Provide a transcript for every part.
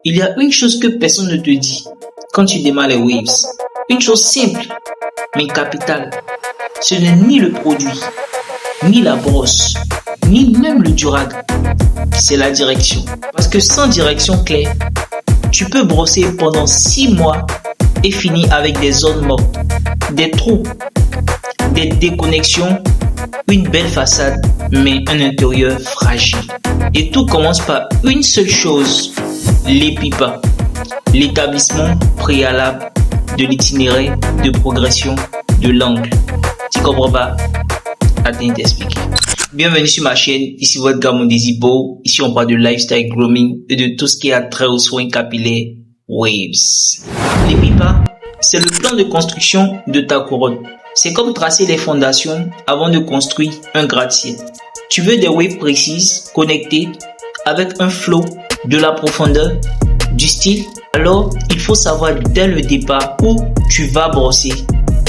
Il y a une chose que personne ne te dit quand tu démarres les waves. Une chose simple, mais capitale. Ce n'est ni le produit, ni la brosse, ni même le durag. C'est la direction. Parce que sans direction claire, tu peux brosser pendant 6 mois et finir avec des zones mortes, des trous, des déconnexions, une belle façade, mais un intérieur fragile. Et tout commence par une seule chose, l'EPIPA, l'établissement préalable de l'itinéraire de progression de l'angle. Tu comprends pas? Attends d'expliquer. Bienvenue sur ma chaîne, ici votre gars Mondezibo. Ici on parle de lifestyle grooming et de tout ce qui a trait aux soins capillaires waves. L'EPIPA, c'est le plan de construction de ta couronne. C'est comme tracer les fondations avant de construire un gratte-ciel. Tu veux des waves précises, connectées, avec un flow, de la profondeur, du style. Alors, il faut savoir dès le départ où tu vas brosser,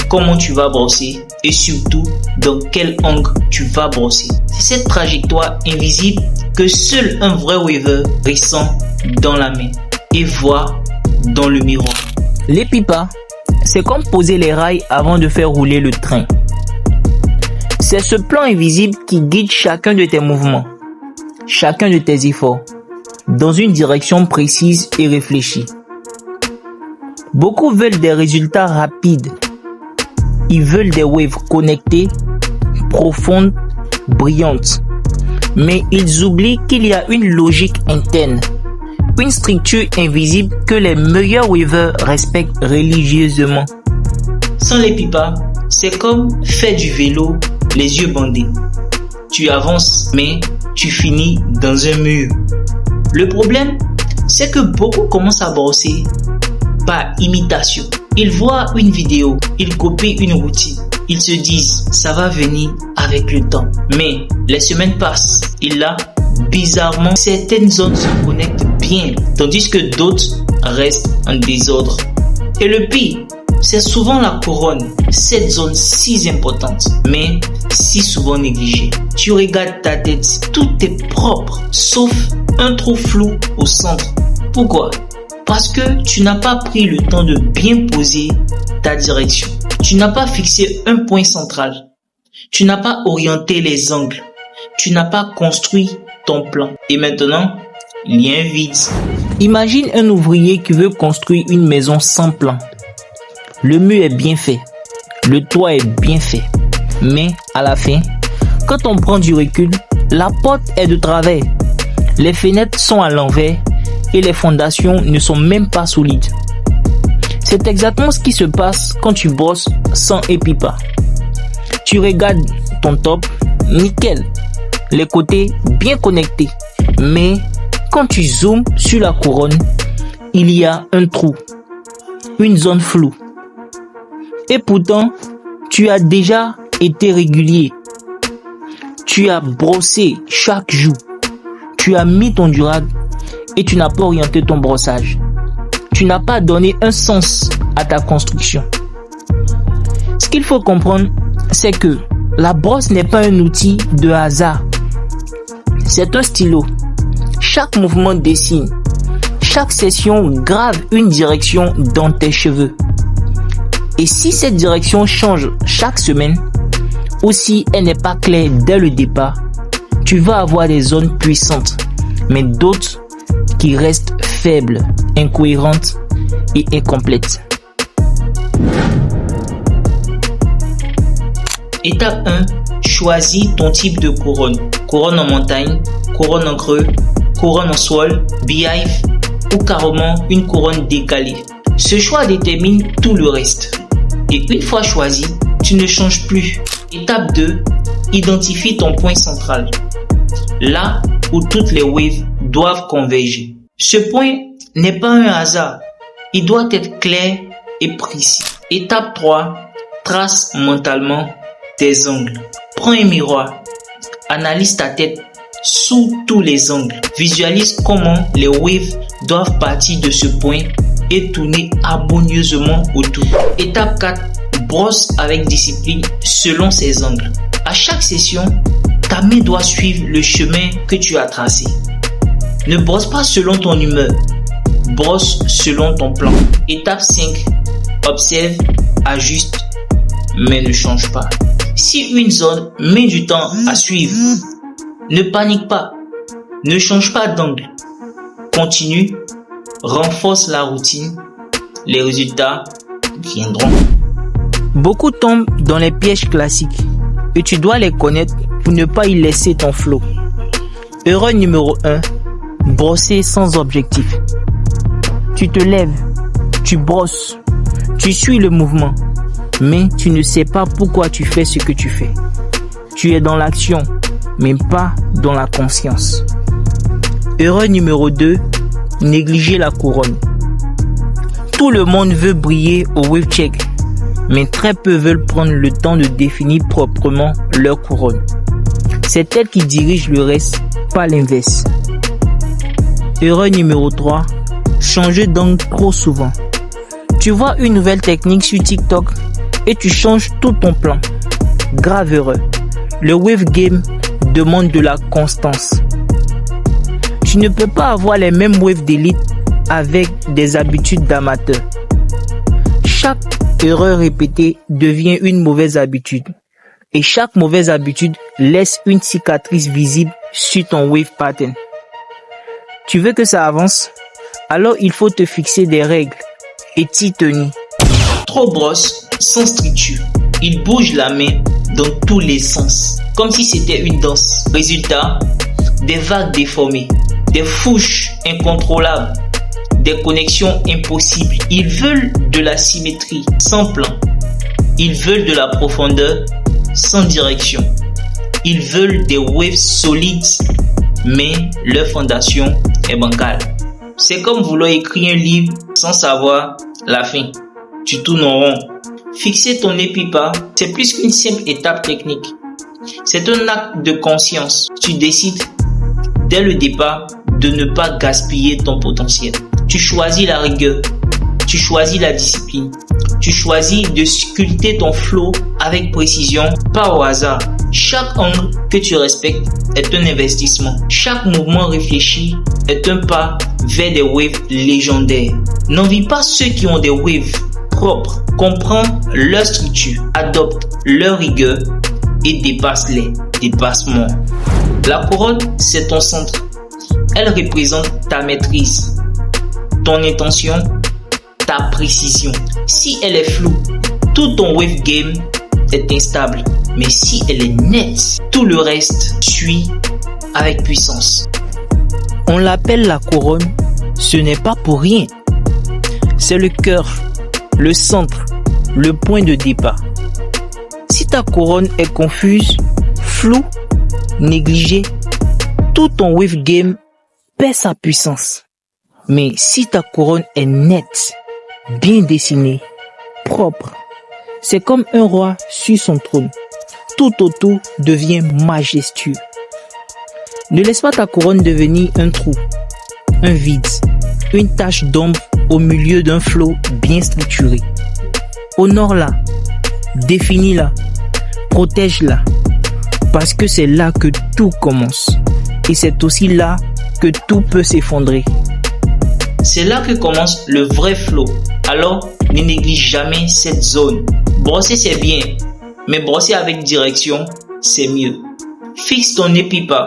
comment tu vas brosser et surtout dans quel angle tu vas brosser. C'est cette trajectoire invisible que seul un vrai waver ressent dans la main et voit dans le miroir. L'EPIPA, c'est comme poser les rails avant de faire rouler le train. C'est ce plan invisible qui guide chacun de tes mouvements, chacun de tes efforts, dans une direction précise et réfléchie. Beaucoup veulent des résultats rapides. Ils veulent des waves connectées, profondes, brillantes. Mais ils oublient qu'il y a une logique interne, une structure invisible que les meilleurs wavers respectent religieusement. Sans l'EPIPA, c'est comme faire du vélo les yeux bandés. Tu avances, mais tu finis dans un mur. Le problème, c'est que beaucoup commencent à brosser par imitation. Ils voient une vidéo, ils copient une routine. Ils se disent, ça va venir avec le temps. Mais les semaines passent et là, bizarrement, certaines zones se connectent bien, tandis que d'autres restent en désordre. Et le pire, c'est souvent la couronne, cette zone si importante, mais si souvent négligée. Tu regardes ta tête, tout est propre, sauf un trou flou au centre. Pourquoi? Parce que tu n'as pas pris le temps de bien poser ta direction. Tu n'as pas fixé un point central. Tu n'as pas orienté les angles. Tu n'as pas construit ton plan. Et maintenant, il y a un vide. Imagine un ouvrier qui veut construire une maison sans plan. Le mur est bien fait, le toit est bien fait, mais à la fin, quand on prend du recul, la porte est de travers, les fenêtres sont à l'envers et les fondations ne sont même pas solides. C'est exactement ce qui se passe quand tu brosses sans EPIPA. Tu regardes ton top, nickel, les côtés bien connectés, mais quand tu zoomes sur la couronne, il y a un trou, une zone floue. Et pourtant, tu as déjà été régulier. Tu as brossé chaque jour. Tu as mis ton durag et tu n'as pas orienté ton brossage. Tu n'as pas donné un sens à ta construction. Ce qu'il faut comprendre, c'est que la brosse n'est pas un outil de hasard. C'est un stylo. Chaque mouvement dessine. Chaque session grave une direction dans tes cheveux. Et si cette direction change chaque semaine, ou si elle n'est pas claire dès le départ, tu vas avoir des zones puissantes, mais d'autres qui restent faibles, incohérentes et incomplètes. Étape 1. Choisis ton type de couronne. Couronne en montagne, couronne en creux, couronne en swirl, beehive ou carrément une couronne décalée. Ce choix détermine tout le reste. Et une fois choisi, tu ne changes plus. Étape 2. Identifie ton point central. Là où toutes les waves doivent converger. Ce point n'est pas un hasard. Il doit être clair et précis. Étape 3. Trace mentalement tes angles. Prends un miroir. Analyse ta tête sous tous les angles. Visualise comment les waves doivent partir de ce point et tourner harmonieusement autour. Étape 4. Brosse avec discipline selon ces angles. À chaque session, ta main doit suivre le chemin que tu as tracé. Ne brosse pas selon ton humeur. Brosse selon ton plan. Étape 5. Observe, ajuste, mais ne change pas. Si une zone met du temps à suivre, ne panique pas. Ne change pas d'angle. Continue, renforce la routine. Les résultats viendront. Beaucoup tombent dans les pièges classiques et tu dois les connaître pour ne pas y laisser ton flow. Erreur numéro 1, brosser sans objectif. Tu te lèves, tu brosses, tu suis le mouvement, mais tu ne sais pas pourquoi tu fais ce que tu fais. Tu es dans l'action, mais pas dans la conscience. Erreur numéro 2, négliger la couronne. Tout le monde veut briller au wave check, mais très peu veulent prendre le temps de définir proprement leur couronne. C'est elle qui dirige le reste, pas l'inverse. Erreur numéro 3, changer d'angle trop souvent. Tu vois une nouvelle technique sur TikTok et tu changes tout ton plan. Grave erreur. Le wave game demande de la constance. Tu ne peux pas avoir les mêmes waves d'élite avec des habitudes d'amateur. Chaque erreur répétée devient une mauvaise habitude. Et chaque mauvaise habitude laisse une cicatrice visible sur ton wave pattern. Tu veux que ça avance? Alors il faut te fixer des règles et t'y tenir. Trop brosse sans structure. Il bouge la main dans tous les sens, comme si c'était une danse. Résultat, des vagues déformées, des fouches incontrôlables, des connexions impossibles. Ils veulent de la symétrie sans plan. Ils veulent de la profondeur sans direction. Ils veulent des waves solides, mais leur fondation est bancale. C'est comme vouloir écrire un livre sans savoir la fin. Tu tournes en rond. Fixer ton épipa, c'est plus qu'une simple étape technique. C'est un acte de conscience. Tu décides dès le départ de ne pas gaspiller ton potentiel. Tu choisis la rigueur. Tu choisis la discipline. Tu choisis de sculpter ton flow avec précision, pas au hasard. Chaque angle que tu respectes est un investissement. Chaque mouvement réfléchi est un pas vers des waves légendaires. N'envie pas ceux qui ont des waves propres. Comprends leur structure, adopte leur rigueur et dépasse-les. Dépasse-moi. La couronne, c'est ton centre. Elle représente ta maîtrise, ton intention, ta précision. Si elle est floue, tout ton wave game est instable. Mais si elle est nette, tout le reste suit avec puissance. On l'appelle la couronne, ce n'est pas pour rien. C'est le cœur, le centre, le point de départ. Si ta couronne est confuse, floue, négligée, tout ton wave game perd sa puissance. Mais si ta couronne est nette, bien dessinée, propre, c'est comme un roi sur son trône. Tout autour devient majestueux. Ne laisse pas ta couronne devenir un trou, un vide, une tache d'ombre au milieu d'un flot bien structuré. Honore-la, définis-la, protège-la, parce que c'est là que tout commence. Et c'est aussi là que tout peut s'effondrer. C'est là que commence le vrai flow. Alors, ne néglige jamais cette zone. Brosser, c'est bien, mais brosser avec direction, c'est mieux. Fixe ton épipa.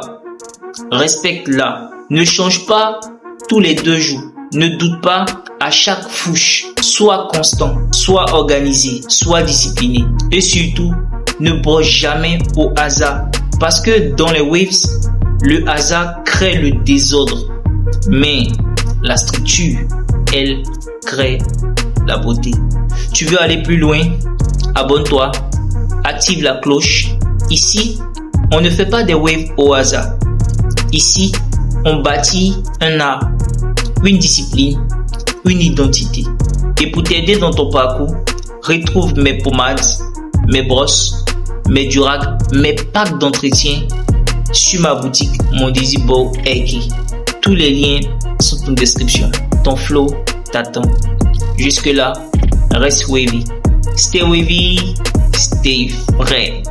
Respecte-la. Ne change pas tous les 2 jours. Ne doute pas à chaque fouche. Sois constant, sois organisé, sois discipliné. Et surtout, ne brosse jamais au hasard. Parce que dans les waves, le hasard crée le désordre. Mais la structure, elle, crée la beauté. Tu veux aller plus loin? Abonne-toi, active la cloche. Ici, on ne fait pas des waves au hasard. Ici, on bâtit un art, une discipline, une identité. Et pour t'aider dans ton parcours, retrouve mes pommades, mes brosses, mes durags, mes packs d'entretien sur ma boutique Mondesibo Eki. Tous les liens sont en description. Ton flow t'attend. Jusque là, reste wavy. Stay wavy, stay vrai.